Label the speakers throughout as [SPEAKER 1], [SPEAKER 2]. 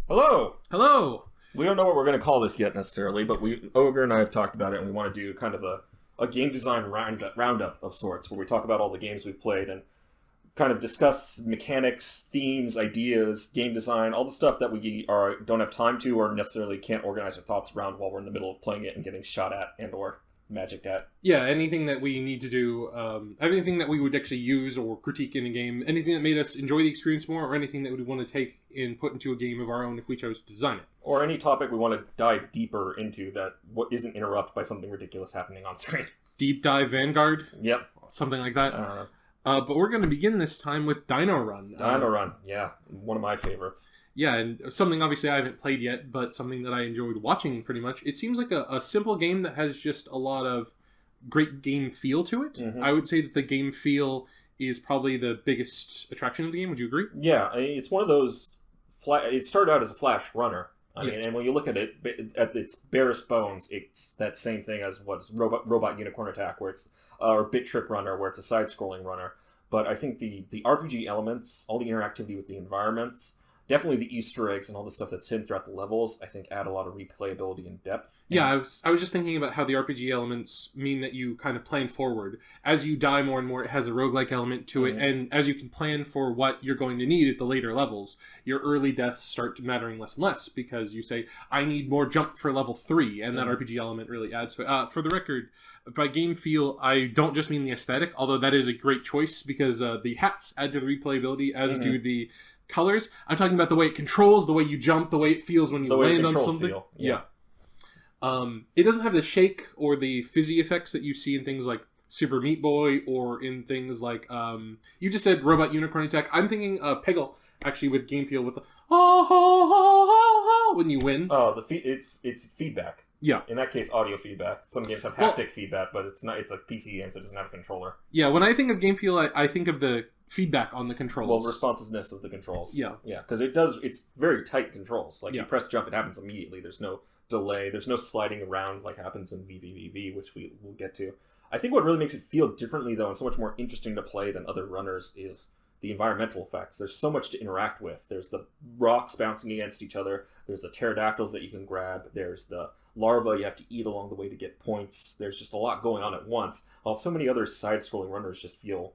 [SPEAKER 1] Hello!
[SPEAKER 2] Hello!
[SPEAKER 1] We don't know what we're going to call this yet necessarily, but Ogre and I have talked about it, and we want to do kind of a game design roundup of sorts, where we talk about all the games we've played and kind of discuss mechanics, themes, ideas, game design, all the stuff that we don't have time to or necessarily can't organize our thoughts around while we're in the middle of playing it and getting shot at and or magicked at.
[SPEAKER 2] Yeah, anything that we need to do, anything that we would actually use or critique in a game, anything that made us enjoy the experience more, or anything that we would want to take and put into a game of our own if we chose to design it.
[SPEAKER 1] Or any topic we want to dive deeper into that isn't interrupted by something ridiculous happening on screen.
[SPEAKER 2] Deep Dive Vanguard?
[SPEAKER 1] Yep.
[SPEAKER 2] Something like that.
[SPEAKER 1] I don't know.
[SPEAKER 2] But we're going to begin this time with Dino Run.
[SPEAKER 1] Dino Run, yeah. One of my favorites.
[SPEAKER 2] Yeah, and something obviously I haven't played yet, but something that I enjoyed watching pretty much. It seems like a simple game that has just a lot of great game feel to it.
[SPEAKER 1] Mm-hmm.
[SPEAKER 2] I would say that the game feel is probably the biggest attraction of the game. Would you agree?
[SPEAKER 1] Yeah, it's one of those... It started out as a flash runner. I mean, and when you look at it, at its barest bones, it's that same thing as what's Robot Unicorn Attack, where it's or Bit Trip Runner, where it's a side-scrolling runner. But I think the RPG elements, all the interactivity with the environments, definitely the Easter eggs and all the stuff that's hidden throughout the levels, I think add a lot of replayability and depth.
[SPEAKER 2] Yeah, I was just thinking about how the RPG elements mean that you kind of plan forward. As you die more and more, it has a roguelike element to it, and as you can plan for what you're going to need at the later levels, your early deaths start mattering less and less, because you say, I need more jump for level 3, and that RPG element really adds to it. For the record, by game feel, I don't just mean the aesthetic, although that is a great choice, because the hats add to the replayability, as do the colors. I'm talking about the way it controls, the way you jump, the way it feels when you land on something. Yeah. It doesn't have the shake or the fizzy effects that you see in things like Super Meat Boy or in things like you just said Robot Unicorn Attack. I'm thinking Peggle actually with game feel with the when you win.
[SPEAKER 1] Oh, it's feedback.
[SPEAKER 2] Yeah.
[SPEAKER 1] In that case, audio feedback. Some games have haptic feedback, but it's not. It's a PC game, so it doesn't have a controller.
[SPEAKER 2] Yeah. When I think of game feel, I think of the feedback on the controls.
[SPEAKER 1] Well, responsiveness of the controls.
[SPEAKER 2] Yeah.
[SPEAKER 1] Yeah, because it's very tight controls. Like, you press jump, it happens immediately. There's no delay. There's no sliding around like happens in VVVV, which we will get to. I think what really makes it feel differently, though, and so much more interesting to play than other runners is the environmental effects. There's so much to interact with. There's the rocks bouncing against each other. There's the pterodactyls that you can grab. There's the larvae you have to eat along the way to get points. There's just a lot going on at once, while so many other side-scrolling runners just feel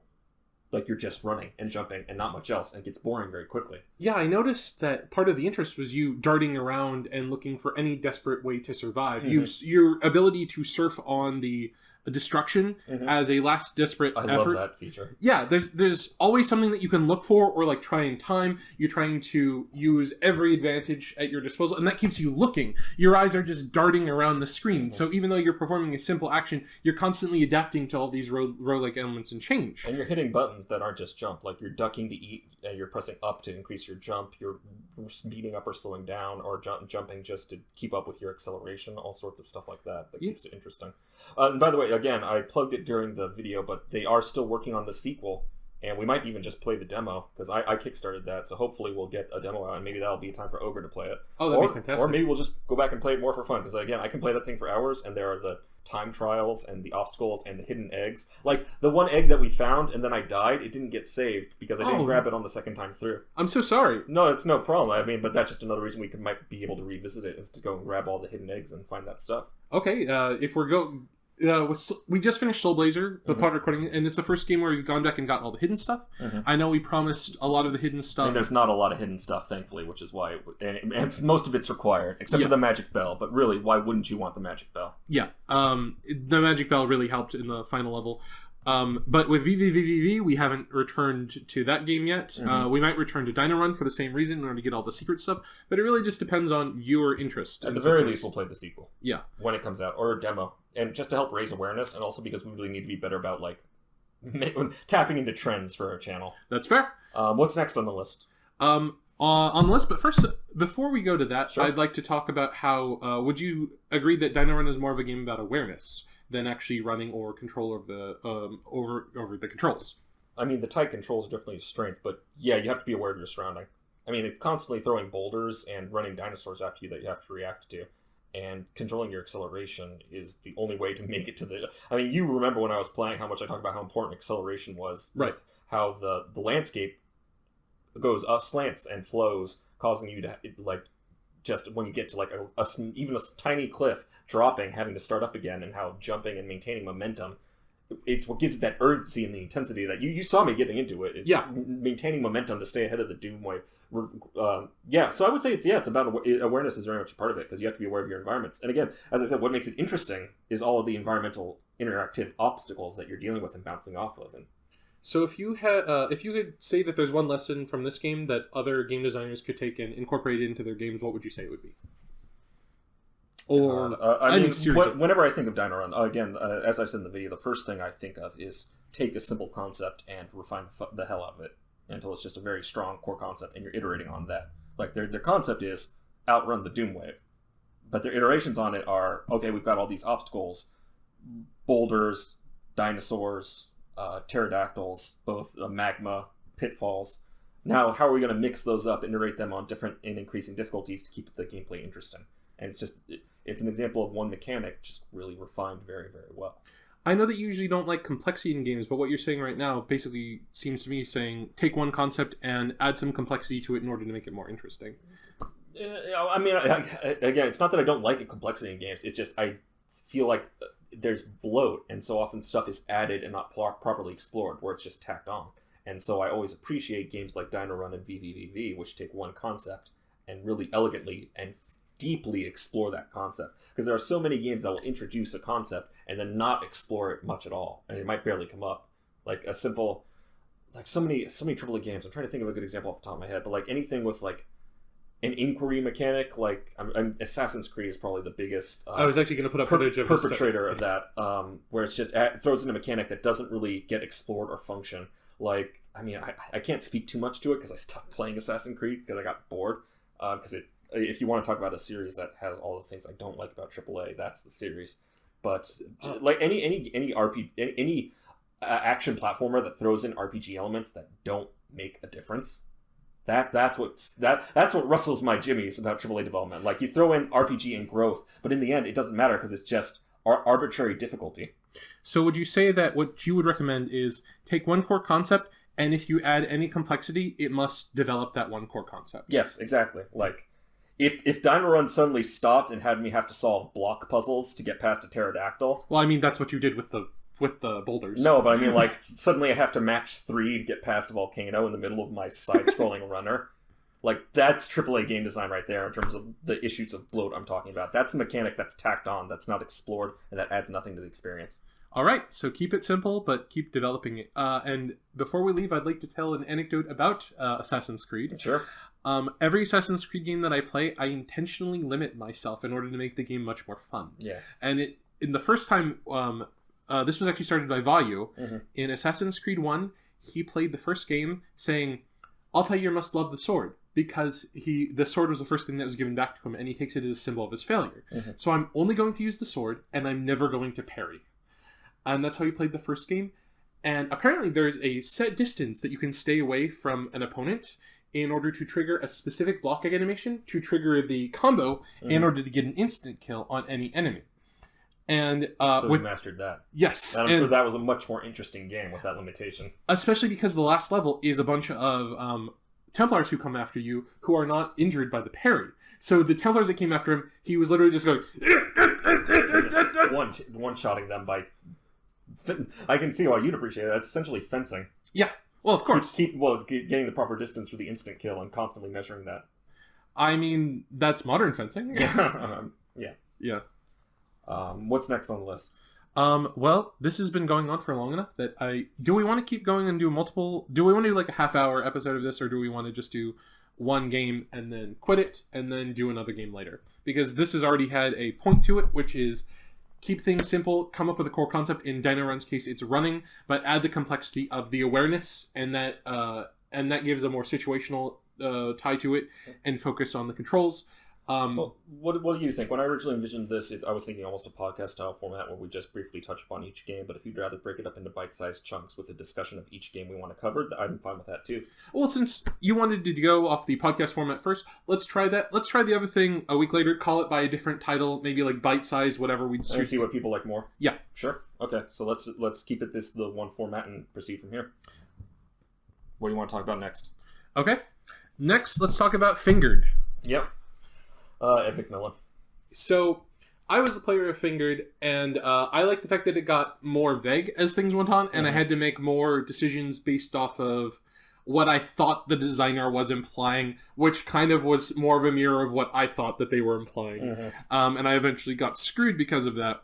[SPEAKER 1] like you're just running and jumping and not much else, and it gets boring very quickly.
[SPEAKER 2] Yeah, I noticed that part of the interest was you darting around and looking for any desperate way to survive. Your ability to surf on the destruction as a last desperate effort.
[SPEAKER 1] I love that feature.
[SPEAKER 2] Yeah, there's always something that you can look for or like try and time. You're trying to use every advantage at your disposal, and that keeps you looking. Your eyes are just darting around the screen. So even though you're performing a simple action, you're constantly adapting to all these roguelike elements and change.
[SPEAKER 1] And you're hitting buttons that aren't just jump. Like, you're ducking to eat, and you're pressing up to increase your jump. You're speeding up or slowing down, or jumping just to keep up with your acceleration. All sorts of stuff like that keeps it interesting. And by the way, again, I plugged it during the video, but they are still working on the sequel, and we might even just play the demo, because I kickstarted that, so hopefully we'll get a demo out, and maybe that'll be time for Ogre to play it.
[SPEAKER 2] Oh, that'd be fantastic.
[SPEAKER 1] Or maybe we'll just go back and play it more for fun, because again, I can play that thing for hours, and there are the time trials, and the obstacles, and the hidden eggs. Like, the one egg that we found, and then I died, it didn't get saved, because I didn't grab it on the second time through.
[SPEAKER 2] I'm so sorry.
[SPEAKER 1] No, it's no problem. I mean, but that's just another reason we might be able to revisit it, is to go and grab all the hidden eggs and find that stuff.
[SPEAKER 2] Okay, if we're going... we just finished Soul Blazer, the part recording, and it's the first game where we've gone back and gotten all the hidden stuff. I know we promised a lot of the hidden stuff.
[SPEAKER 1] And there's not a lot of hidden stuff, thankfully, which is why... And most of it's required, except for the Magic Bell. But really, why wouldn't you want the Magic Bell?
[SPEAKER 2] Yeah. The Magic Bell really helped in the final level. But with VVVVV, we haven't returned to that game yet. We might return to Dino Run for the same reason, in order to get all the secret stuff. But it really just depends on your interest.
[SPEAKER 1] At the very least, we'll play the sequel.
[SPEAKER 2] Yeah.
[SPEAKER 1] When it comes out. Or a demo. And just to help raise awareness, and also because we really need to be better about, like, tapping into trends for our channel.
[SPEAKER 2] That's fair.
[SPEAKER 1] What's next on the list?
[SPEAKER 2] On the list, but first, before we go to that,
[SPEAKER 1] Sure.
[SPEAKER 2] I'd like to talk about how, would you agree that Dino Run is more of a game about awareness than actually running or control of the, over the controls?
[SPEAKER 1] I mean, the tight controls are definitely a strength, but yeah, you have to be aware of your surrounding. I mean, it's constantly throwing boulders and running dinosaurs after you that you have to react to. And controlling your acceleration is the only way to make it to the... I mean, you remember when I was playing how much I talked about how important acceleration was.
[SPEAKER 2] Right.
[SPEAKER 1] With how the landscape goes up, slants and flows, causing you to, like, just when you get to like even a tiny cliff, dropping, having to start up again, and how jumping and maintaining momentum, it's what gives it that urgency and the intensity that you saw me getting into it. It's maintaining momentum to stay ahead of the doom wave. So I would say it's about awareness is very much a part of it, because you have to be aware of your environments. And again, as I said, what makes it interesting is all of the environmental interactive obstacles that you're dealing with and bouncing off of. And
[SPEAKER 2] so if you could say that there's one lesson from this game that other game designers could take and incorporate into their games, what would you say it would be? Or
[SPEAKER 1] whenever I think of Dino Run, again, as I said in the video, the first thing I think of is take a simple concept and refine the hell out of it until it's just a very strong core concept, and you're iterating on that. Like their concept is outrun the doom wave, but their iterations on it are, okay, we've got all these obstacles, boulders, dinosaurs, pterodactyls, both magma, pitfalls. Now, how are we going to mix those up, iterate them on different and increasing difficulties to keep the gameplay interesting? And it's an example of one mechanic just really refined very, very well.
[SPEAKER 2] I know that you usually don't like complexity in games, but what you're saying right now basically seems to me saying take one concept and add some complexity to it in order to make it more interesting.
[SPEAKER 1] I mean, again, it's not that I don't like complexity in games. It's just I feel like there's bloat, and so often stuff is added and not properly explored, where it's just tacked on. And so I always appreciate games like Dino Run and VVVV, which take one concept and really elegantly and deeply explore that concept. Because there are so many games that will introduce a concept and then not explore it much at all, and it might barely come up. Like a simple, like so many AAA games. I'm trying to think of a good example off the top of my head, but like anything with like an inquiry mechanic, like Assassin's Creed is probably the biggest.
[SPEAKER 2] I was actually going to put up footage of
[SPEAKER 1] perpetrator of that, where it's just throws in a mechanic that doesn't really get explored or function. Like, I mean, I can't speak too much to it because I stopped playing Assassin's Creed because I got bored. Because if you want to talk about a series that has all the things I don't like about AAA, that's the series. But like any action platformer that throws in RPG elements that don't make a difference, that's what rustles my jimmies about AAA development. Like, you throw in RPG and growth, but in the end, it doesn't matter because it's just arbitrary difficulty.
[SPEAKER 2] So would you say that what you would recommend is take one core concept, and if you add any complexity, it must develop that one core concept?
[SPEAKER 1] Yes, exactly. Like, if Dino Run suddenly stopped and had me have to solve block puzzles to get past a pterodactyl...
[SPEAKER 2] Well, I mean, that's what you did with the boulders.
[SPEAKER 1] No, but I mean, like, suddenly I have to match 3 to get past a volcano in the middle of my side-scrolling runner. Like, that's AAA game design right there in terms of the issues of bloat I'm talking about. That's a mechanic that's tacked on, that's not explored, and that adds nothing to the experience.
[SPEAKER 2] All right, so keep it simple, but keep developing it. And before we leave, I'd like to tell an anecdote about Assassin's Creed.
[SPEAKER 1] Sure.
[SPEAKER 2] Every Assassin's Creed game that I play, I intentionally limit myself in order to make the game much more fun.
[SPEAKER 1] Yes.
[SPEAKER 2] And in the first time, this was actually started by Vayu.
[SPEAKER 1] Mm-hmm.
[SPEAKER 2] In Assassin's Creed 1, he played the first game saying, Altair must love the sword, because the sword was the first thing that was given back to him, and he takes it as a symbol of his failure.
[SPEAKER 1] Mm-hmm.
[SPEAKER 2] So I'm only going to use the sword, and I'm never going to parry. And that's how he played the first game. And apparently there's a set distance that you can stay away from an opponent in order to trigger a specific block animation to trigger the combo in order to get an instant kill on any enemy. And
[SPEAKER 1] so we mastered that.
[SPEAKER 2] Yes.
[SPEAKER 1] And I'm sure that was a much more interesting game with that limitation.
[SPEAKER 2] Especially because the last level is a bunch of Templars who come after you who are not injured by the parry. So the Templars that came after him, he was literally just going...
[SPEAKER 1] just one-shotting them by... I can see why you'd appreciate it. That's essentially fencing.
[SPEAKER 2] Yeah. Well, of course.
[SPEAKER 1] Getting the proper distance for the instant kill and constantly measuring that.
[SPEAKER 2] I mean, that's modern fencing.
[SPEAKER 1] Yeah.
[SPEAKER 2] Yeah.
[SPEAKER 1] What's next on the list?
[SPEAKER 2] Well, this has been going on for long enough that do we want to keep going and do multiple... Do we want to do like a half-hour episode of this, or do we want to just do one game and then quit it and then do another game later? Because this has already had a point to it, which is... Keep things simple, come up with a core concept. In Dino Run's case, it's running, but add the complexity of the awareness, and that gives a more situational tie to it, and focus on the controls.
[SPEAKER 1] Well, what do you think? When I originally envisioned this, I was thinking almost a podcast-style format where we just briefly touch upon each game, but if you'd rather break it up into bite-sized chunks with a discussion of each game we want to cover, I'm fine with that too.
[SPEAKER 2] Well, since you wanted to go off the podcast format first, let's try that. Let's try the other thing a week later, call it by a different title, maybe like bite-sized, whatever we
[SPEAKER 1] and see what people like more?
[SPEAKER 2] Yeah.
[SPEAKER 1] Sure. Okay, so let's keep it the one format and proceed from here. What do you want to talk about next?
[SPEAKER 2] Okay. Next, let's talk about Fingered.
[SPEAKER 1] Yep. Ed McMillan.
[SPEAKER 2] So, I was the player of Fingered, and I liked the fact that it got more vague as things went on, and I had to make more decisions based off of what I thought the designer was implying, which kind of was more of a mirror of what I thought that they were implying. And I eventually got screwed because of that.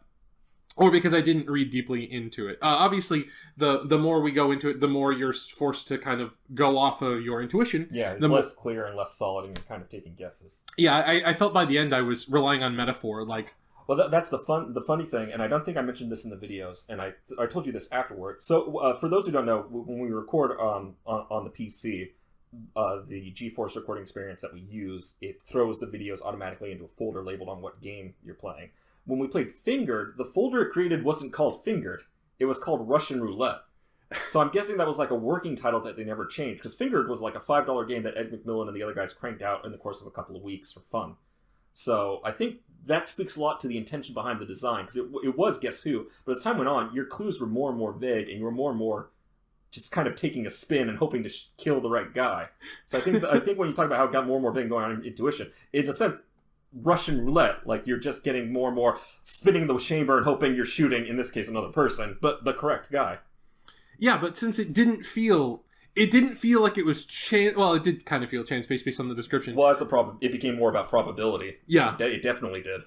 [SPEAKER 2] Or because I didn't read deeply into it. Obviously, the more we go into it, the more you're forced to kind of go off of your intuition.
[SPEAKER 1] Yeah, it's less clear and less solid, and you're kind of taking guesses.
[SPEAKER 2] Yeah, I felt by the end I was relying on metaphor, like...
[SPEAKER 1] Well, that's the funny thing, and I don't think I mentioned this in the videos, and I told you this afterwards. So, for those who don't know, when we record on the PC, the GeForce recording experience that we use, it throws the videos automatically into a folder labeled on what game you're playing. When we played Fingered, the folder it created wasn't called Fingered. It was called Russian Roulette. So I'm guessing that was like a working title that they never changed, because Fingered was like a $5 game that Ed McMillan and the other guys cranked out in the course of a couple of weeks for fun. So I think that speaks a lot to the intention behind the design, because it was Guess Who, but as time went on, your clues were more and more vague, and you were more and more just kind of taking a spin and hoping to kill the right guy. So I think when you talk about how it got more and more vague going on in intuition, in a sense, Russian roulette, like you're just getting more and more spinning the chamber and hoping you're shooting, in this case, another person, but the correct guy.
[SPEAKER 2] Yeah, but since it didn't feel like it was chance. Well, it did kind of feel chance-based based on the description.
[SPEAKER 1] Well, that's the problem. It became more about probability.
[SPEAKER 2] Yeah.
[SPEAKER 1] It definitely did.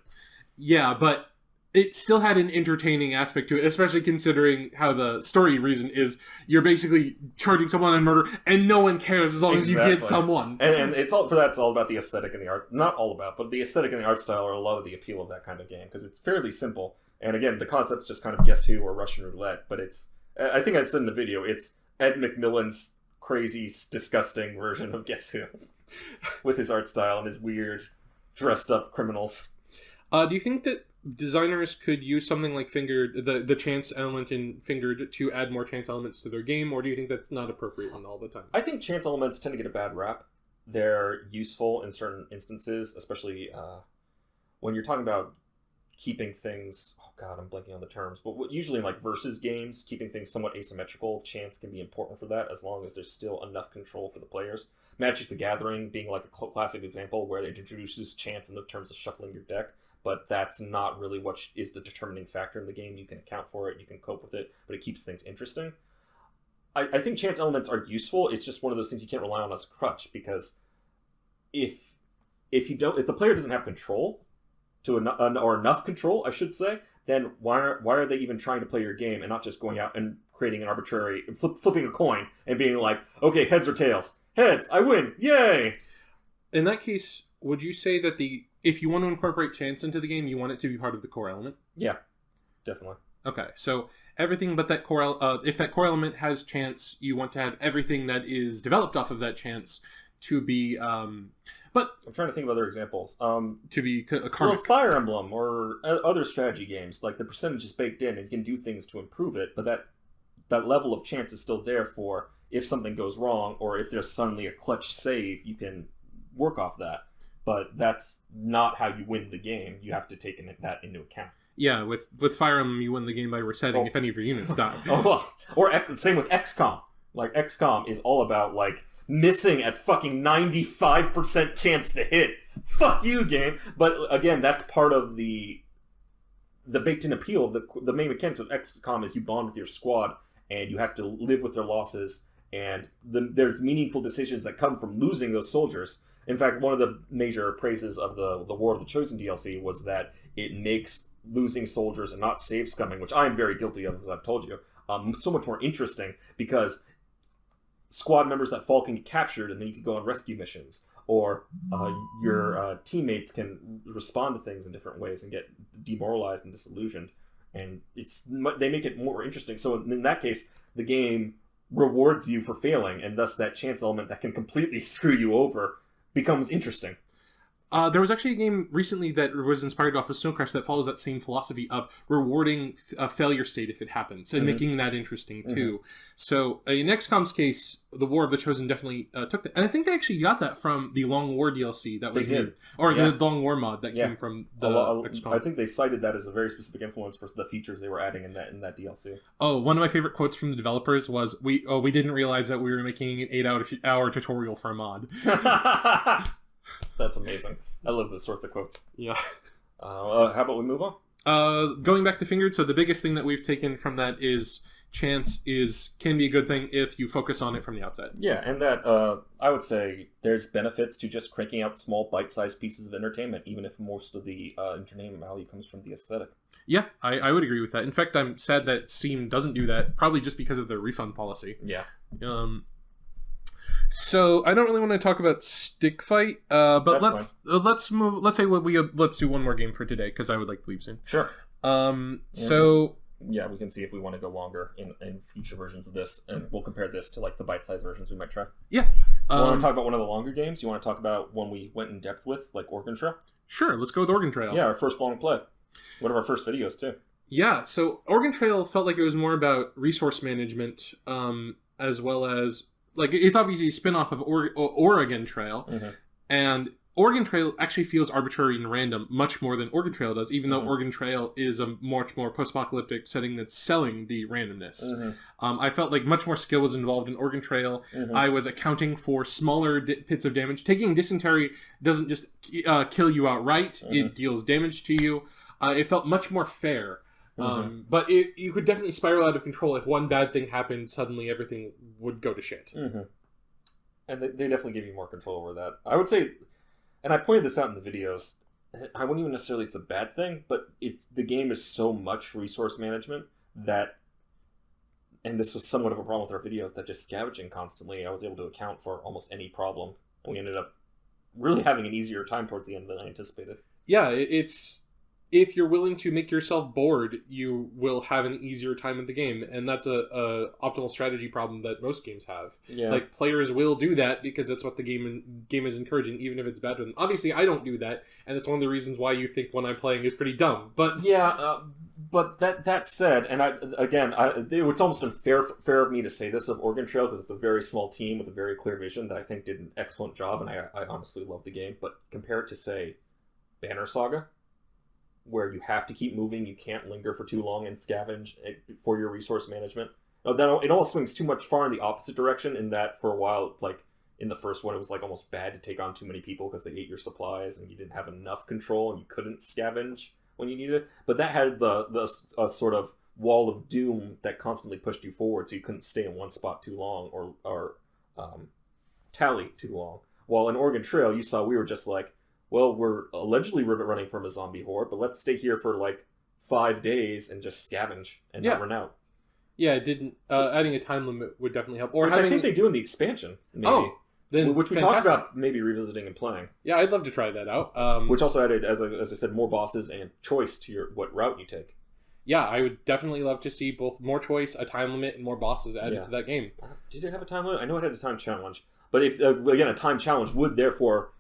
[SPEAKER 2] Yeah, but it still had an entertaining aspect to it, especially considering how the story reason is you're basically charging someone in murder, and no one cares as long as you get someone.
[SPEAKER 1] And it's all about the aesthetic and the art. Not all about, but the aesthetic and the art style are a lot of the appeal of that kind of game, because it's fairly simple. And again, the concept's just kind of Guess Who or Russian Roulette, but I think I said in the video, it's Ed McMillan's crazy, disgusting version of Guess Who. With his art style and his weird, dressed up criminals.
[SPEAKER 2] Do you think that designers could use something like Fingered, the chance element in Fingered, to add more chance elements to their game, or do you think that's not appropriate all the time?
[SPEAKER 1] I think chance elements tend to get a bad rap. They're useful in certain instances, especially when you're talking about keeping things... Oh god, I'm blanking on the terms. But usually in like versus games, keeping things somewhat asymmetrical, chance can be important for that, as long as there's still enough control for the players. Magic the Gathering being like a classic example where it introduces chance in the terms of shuffling your deck, but that's not really what is the determining factor in the game. You can account for it, you can cope with it, but it keeps things interesting. I think chance elements are useful. It's just one of those things you can't rely on as a crutch, because if the player doesn't have control, or enough control, I should say, then why are they even trying to play your game and not just going out and creating an arbitrary, flipping a coin and being like, okay, heads or tails? Heads, I win, yay!
[SPEAKER 2] In that case, would you say that if you want to incorporate chance into the game, you want it to be part of the core element?
[SPEAKER 1] Yeah, definitely.
[SPEAKER 2] Okay, so everything but that core if that core element has chance, you want to have everything that is developed off of that chance to be, but...
[SPEAKER 1] I'm trying to think of other examples.
[SPEAKER 2] To be karmic.
[SPEAKER 1] Well, Fire Emblem or other strategy games, like the percentage is baked in and you can do things to improve it, but that level of chance is still there for if something goes wrong, or if there's suddenly a clutch save, you can work off that. But that's not how you win the game. You have to take that into account.
[SPEAKER 2] Yeah, with Fire Emblem, you win the game by resetting if any of your units die.
[SPEAKER 1] Or same with XCOM. Like, XCOM is all about, like, missing at fucking 95% chance to hit. Fuck you, game! But, again, that's part of the baked-in appeal of the main mechanics of XCOM is you bond with your squad, and you have to live with their losses, and there's meaningful decisions that come from losing those soldiers. In fact, one of the major praises of the War of the Chosen DLC was that it makes losing soldiers and not save scumming, which I am very guilty of, as I've told you, so much more interesting, because squad members that fall can get captured, and then you can go on rescue missions, or your teammates can respond to things in different ways and get demoralized and disillusioned, and they make it more interesting. So in that case, the game rewards you for failing, and thus that chance element that can completely screw you over becomes interesting.
[SPEAKER 2] There was actually a game recently that was inspired off of Snow Crash that follows that same philosophy of rewarding a failure state if it happens, and making that interesting too. So in XCOM's case, the War of the Chosen definitely took that. And I think they actually got that from the Long War DLC that was new. Or the Long War mod that came from the XCOM.
[SPEAKER 1] I think they cited that as a very specific influence for the features they were adding in that DLC.
[SPEAKER 2] Oh, one of my favorite quotes from the developers was, we didn't realize that we were making an 8-hour tutorial for a mod.
[SPEAKER 1] That's amazing. amazing. I love those sorts of quotes.
[SPEAKER 2] Yeah.
[SPEAKER 1] How about we move on?
[SPEAKER 2] Going back to fingered, so the biggest thing that we've taken from that is chance can be a good thing if you focus on it from the outset.
[SPEAKER 1] Yeah, and that, I would say there's benefits to just cranking out small bite-sized pieces of entertainment, even if most of the entertainment value comes from the aesthetic.
[SPEAKER 2] Yeah, I would agree with that. In fact, I'm sad that Steam doesn't do that, probably just because of their refund policy.
[SPEAKER 1] Yeah.
[SPEAKER 2] So I don't really want to talk about Stick Fight, but let's move. Let's say let's do one more game for today because I would like to leave soon.
[SPEAKER 1] Sure.
[SPEAKER 2] So
[SPEAKER 1] yeah, we can see if we want to go longer in future versions of this, and we'll compare this to like the bite-sized versions we might try.
[SPEAKER 2] Yeah.
[SPEAKER 1] You want to talk about one of the longer games? You want to talk about one we went in depth with, like Oregon Trail?
[SPEAKER 2] Sure. Let's go with Oregon Trail.
[SPEAKER 1] Yeah, our first long play. One of our first videos too.
[SPEAKER 2] Yeah. So Oregon Trail felt like it was more about resource management, as well as like it's obviously a spin-off of Oregon Trail, and Oregon Trail actually feels arbitrary and random much more than Oregon Trail does, even though Oregon Trail is a much more post-apocalyptic setting that's selling the randomness. I felt like much more skill was involved in Oregon Trail. I was accounting for smaller pits of damage. Taking dysentery doesn't just kill you outright, it deals damage to you. It felt much more fair. But you could definitely spiral out of control. If one bad thing happened, suddenly everything would go to shit.
[SPEAKER 1] And they definitely give you more control over that. I would say... And I pointed this out in the videos. I wouldn't even necessarily it's a bad thing, but the game is so much resource management that, and this was somewhat of a problem with our videos, that just scavenging constantly, I was able to account for almost any problem. And we ended up really having an easier time towards the end than I anticipated.
[SPEAKER 2] Yeah, it's... If you're willing to make yourself bored, you will have an easier time in the game, and that's a optimal strategy problem that most games have.
[SPEAKER 1] Yeah.
[SPEAKER 2] Like, players will do that because that's what the game is encouraging, even if it's bad to them. Obviously, I don't do that, and it's one of the reasons why you think what I'm playing is pretty dumb. But
[SPEAKER 1] yeah, but that said, and it's almost unfair of me to say this of Oregon Trail because it's a very small team with a very clear vision that I think did an excellent job, and I honestly love the game. But compare it to say Banner Saga, where you have to keep moving, you can't linger for too long and scavenge for your resource management. It almost swings too much far in the opposite direction in that for a while, like in the first one, it was like almost bad to take on too many people because they ate your supplies and you didn't have enough control and you couldn't scavenge when you needed it. But that had the sort of wall of doom that constantly pushed you forward, so you couldn't stay in one spot too long or tally too long. While in Oregon Trail, you saw we were just like, well, we're allegedly running from a zombie horde, but let's stay here for like 5 days and just scavenge and not run out.
[SPEAKER 2] Yeah, it didn't. Adding a time limit would definitely help.
[SPEAKER 1] Or I think they do in the expansion, maybe. Which we talked about maybe revisiting and playing.
[SPEAKER 2] Yeah, I'd love to try that out.
[SPEAKER 1] Which also added, as I said, more bosses and choice to what route you take.
[SPEAKER 2] Yeah, I would definitely love to see both more choice, a time limit, and more bosses added to that game.
[SPEAKER 1] Did it have a time limit? I know it had a time challenge. But if again, a time challenge would therefore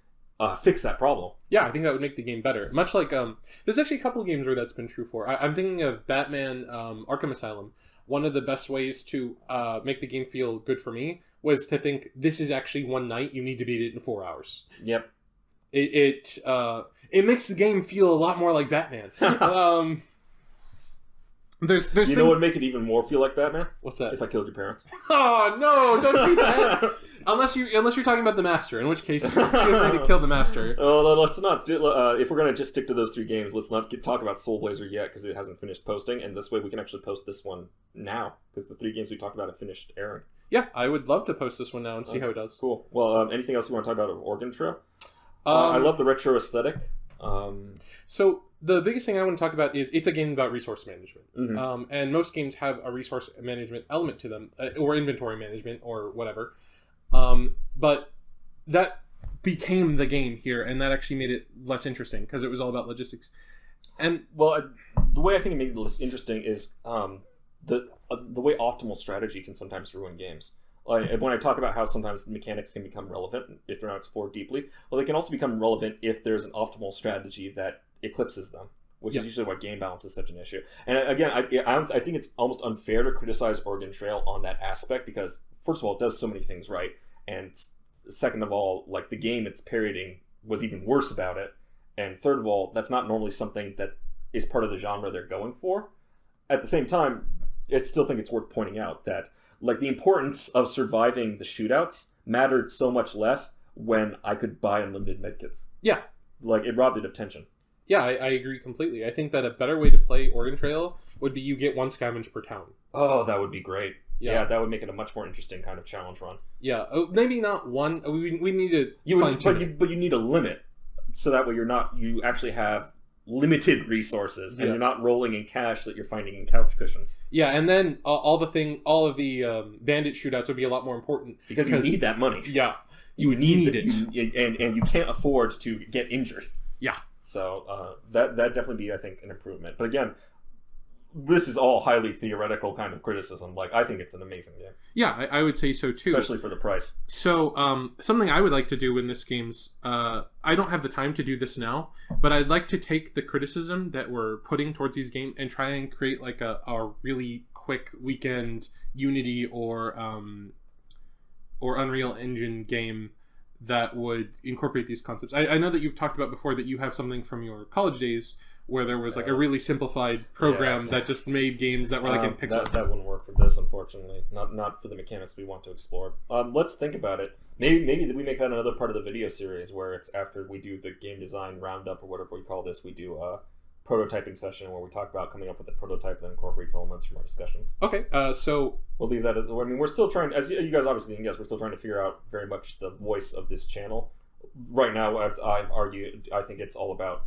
[SPEAKER 1] fix that problem.
[SPEAKER 2] Yeah, I think that would make the game better. Much like, there's actually a couple of games where that's been true for. I'm thinking of Batman Arkham Asylum. One of the best ways to make the game feel good for me was to think, this is actually one night, you need to beat it in 4 hours.
[SPEAKER 1] Yep.
[SPEAKER 2] It makes the game feel a lot more like Batman. There's
[SPEAKER 1] you know what would make it even more feel like Batman?
[SPEAKER 2] What's that?
[SPEAKER 1] If I killed your parents.
[SPEAKER 2] Oh, no, don't do that! Unless you're talking about the Master, in which case feel free to kill the Master.
[SPEAKER 1] Oh, let's not. If we're going to just stick to those 3 games, let's not talk about Soul Blazer yet, because it hasn't finished posting, and this way we can actually post this one now, because the 3 games we talked about have finished airing.
[SPEAKER 2] Yeah, I would love to post this one now and see how it does.
[SPEAKER 1] Cool. Well, anything else you want to talk about of Oregon Trail? I love the retro aesthetic.
[SPEAKER 2] So the biggest thing I want to talk about is it's a game about resource management. And most games have a resource management element to them, or inventory management, or whatever. But that became the game here, and that actually made it less interesting, because it was all about logistics. And
[SPEAKER 1] well, the way I think it made it less interesting is the way optimal strategy can sometimes ruin games. Like, when I talk about how sometimes mechanics can become relevant if they're not explored deeply, well, they can also become relevant if there's an optimal strategy that eclipses them, which is usually why game balance is such an issue. And again, I think it's almost unfair to criticize Oregon Trail on that aspect, because first of all, it does so many things right, and second of all, like, the game it's parodying was even worse about it, and third of all, that's not normally something that is part of the genre they're going for. At the same time, I still think it's worth pointing out that, like, the importance of surviving the shootouts mattered so much less when I could buy unlimited medkits.
[SPEAKER 2] Yeah.
[SPEAKER 1] Like, it robbed it of tension.
[SPEAKER 2] Yeah, I agree completely. I think that a better way to play Oregon Trail would be you get one scavenge per town.
[SPEAKER 1] Oh, that would be great.
[SPEAKER 2] Yeah,
[SPEAKER 1] that would make it a much more interesting kind of challenge run.
[SPEAKER 2] Yeah, maybe not one. We need to
[SPEAKER 1] but you need a limit, so that way you actually have limited resources, and you're not rolling in cash that you're finding in couch cushions.
[SPEAKER 2] Yeah, and then all of the bandit shootouts would be a lot more important
[SPEAKER 1] because you need that money.
[SPEAKER 2] Yeah,
[SPEAKER 1] you would need it, and you can't afford to get injured.
[SPEAKER 2] Yeah.
[SPEAKER 1] So that definitely be, I think, an improvement. But again, this is all highly theoretical kind of criticism. Like, I think it's an amazing game.
[SPEAKER 2] Yeah, I would say so too.
[SPEAKER 1] Especially for the price.
[SPEAKER 2] So, something I would like to do in this game's... I don't have the time to do this now, but I'd like to take the criticism that we're putting towards these games and try and create like a really quick weekend Unity or Unreal Engine game that would incorporate these concepts. I know that you've talked about before that you have something from your college days where there was like a really simplified program that just made games that were like in pixels.
[SPEAKER 1] That wouldn't work for this, unfortunately. Not for the mechanics we want to explore. Let's think about it. Maybe we make that another part of the video series where it's after we do the game design roundup or whatever we call this, we do a prototyping session where we talk about coming up with a prototype that incorporates elements from our discussions.
[SPEAKER 2] Okay, so...
[SPEAKER 1] We'll leave that as... I mean, we're still trying... As you guys obviously can guess, we're still trying to figure out very much the voice of this channel. Right now, as I've argued, I think it's all about...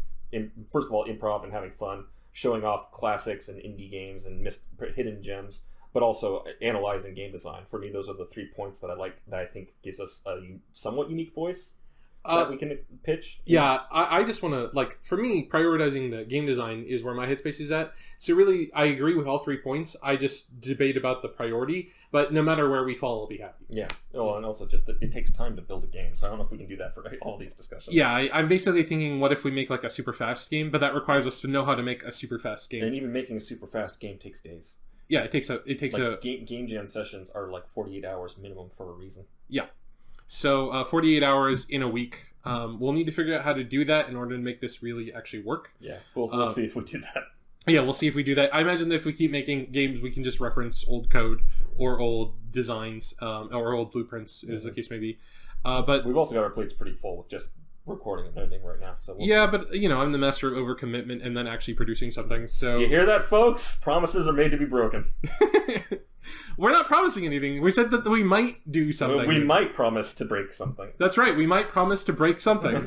[SPEAKER 1] first of all, improv and having fun, showing off classics and indie games and hidden gems, but also analyzing game design. For me, those are the 3 points that I think gives us a somewhat unique voice that we can pitch.
[SPEAKER 2] Yeah, I just want to, like, for me, prioritizing the game design is where my headspace is at. So really, I agree with all 3 points. I just debate about the priority, but no matter where we fall, I'll be happy.
[SPEAKER 1] Yeah. Oh, and also just that it takes time to build a game, so I don't know if we can do that for all these discussions.
[SPEAKER 2] Yeah, I'm basically thinking, what if we make like a super fast game, but that requires us to know how to make a super fast game.
[SPEAKER 1] And even making a super fast game takes days.
[SPEAKER 2] Yeah, it takes
[SPEAKER 1] game jam sessions are like 48 hours minimum for a reason.
[SPEAKER 2] Yeah. So 48 hours in a week. We'll need to figure out how to do that in order to make this really actually work.
[SPEAKER 1] Yeah, we'll see if we do that.
[SPEAKER 2] Yeah, we'll see if we do that. I imagine that if we keep making games, we can just reference old code or old designs or old blueprints, as the case may be. But
[SPEAKER 1] we've also got our plates pretty full with just recording and editing right now. So we'll
[SPEAKER 2] see. But I'm the master of overcommitment and then actually producing something. So
[SPEAKER 1] you hear that, folks? Promises are made to be broken.
[SPEAKER 2] We're not promising anything. We said that we might do something.
[SPEAKER 1] We might promise to break something.
[SPEAKER 2] That's right. We might promise to break something.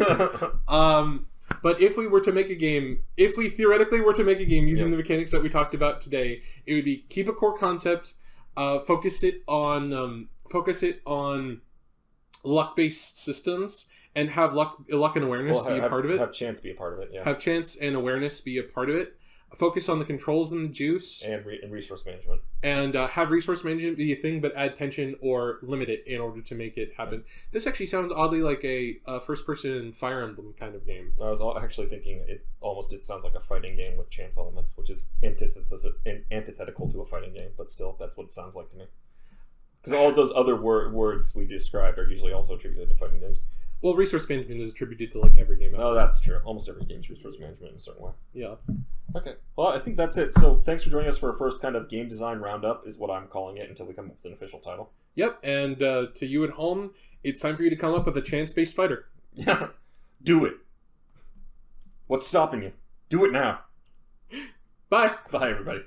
[SPEAKER 2] But if we were to make a game, if we theoretically were to make a game using the mechanics that we talked about today, it would be keep a core concept, focus it on luck-based systems, and have luck and awareness be a part of it.
[SPEAKER 1] Have chance be a part of it. Yeah.
[SPEAKER 2] Have chance and awareness be a part of it. Focus on the controls and the juice.
[SPEAKER 1] And resource management.
[SPEAKER 2] And have resource management be a thing, but add tension or limit it in order to make it happen. This actually sounds oddly like a first-person Fire Emblem kind of game.
[SPEAKER 1] I was actually thinking it sounds like a fighting game with chance elements, which is antithetical to a fighting game, but still, that's what it sounds like to me. Because all of those other words we described are usually also attributed to fighting games.
[SPEAKER 2] Well, resource management is attributed to like every game.
[SPEAKER 1] Oh, that's true. Almost every game's resource management in a certain way.
[SPEAKER 2] Yeah.
[SPEAKER 1] Okay. Well, I think that's it. So thanks for joining us for our first kind of game design roundup, is what I'm calling it, until we come up with an official title.
[SPEAKER 2] Yep. And to you at home, it's time for you to come up with a chance-based fighter.
[SPEAKER 1] Yeah. Do it. What's stopping you? Do it now.
[SPEAKER 2] Bye.
[SPEAKER 1] Bye, everybody.